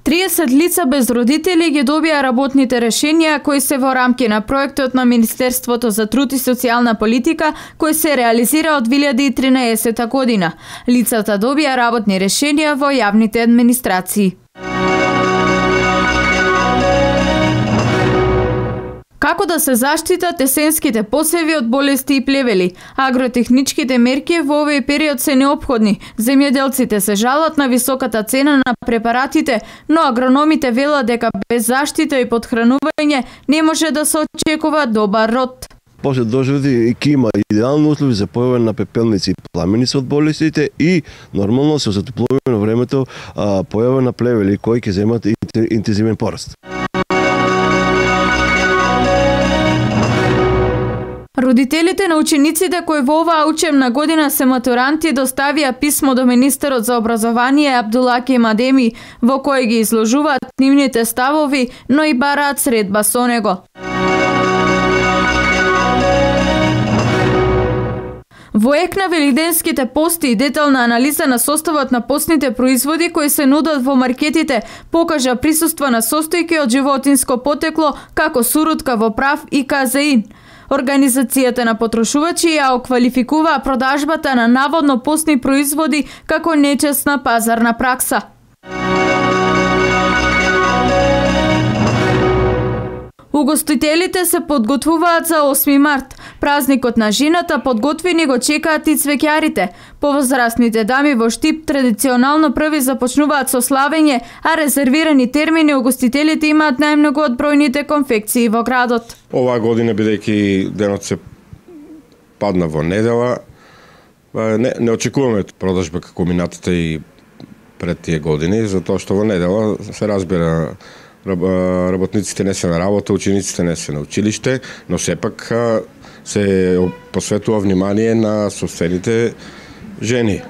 30 лица без родители ги добија работните решенија кои се во рамки на проектот на Министерството за труд и социјална политика кој се реализира од 2013 година. Лицата добија работни решенија во јавните администрации. Како да се заштитат есенските посеви од болести и плевели? Агротехничките мерки во овој период се неопходни. Земјоделците се жалат на високата цена на препаратите, но агрономите велат дека без заштита и подхранување не може да се очекува добар род. После дожди и има идеални услови за појава на пепелници и пламени од болестите и нормално со затоплување на времето појава на плевели кои ќе земат интензивен пораст. Родителите на учениците кои во оваа учебна година се матуранти доставија писмо до министерот за образование Абдулаки Мадеми во кој ги изложуваат нивните ставови, но и бараат средба со него. Во ек на велигденските пости и детална анализа на составот на постните производи кои се нудат во маркетите покажа присуство на состојки од животинско потекло како сурутка во прав и казеин. Организацијата на потрошувачи ја оквалификуваа продажбата на наводно постни производи како нечесна пазарна пракса. Угостителите се подготвуваат за 8 март. Празникот на жената подготвени го чекаат и цвеќарите. Повозрастните дами во Штип традиционално први започнуваат со славење, а резервирани термини угостителите имаат најмногу од бројните конфекции во градот. Оваа година, бидејќи денот се падна во недела, не очекуваме продажба како минатите и пред тие години, затоа што во недела се разбира работниците не се на работа, учениците не се на училиште, но сепак се посветува внимание на собствените жени.